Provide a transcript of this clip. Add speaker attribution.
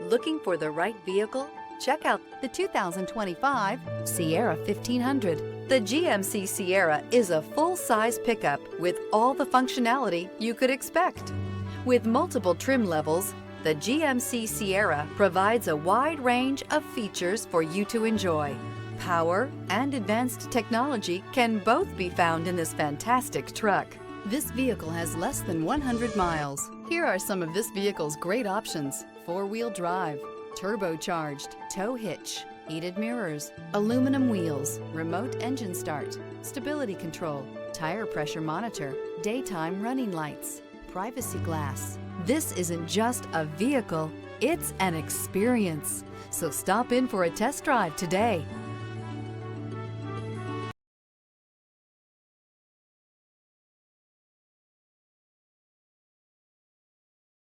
Speaker 1: Looking for the right vehicle? Check out the 2025 Sierra 1500. The GMC Sierra is a full-size pickup with all the functionality you could expect. With multiple trim levels, the GMC Sierra provides a wide range of features for you to enjoy. Power and advanced technology can both be found in this fantastic truck. This vehicle has less than 100 miles. Here are some of this vehicle's great options: four-wheel drive, turbocharged, tow hitch, heated mirrors, aluminum wheels, remote engine start, stability control, tire pressure monitor, daytime running lights, privacy glass. This isn't just a vehicle, it's an experience. So stop in for a test drive today.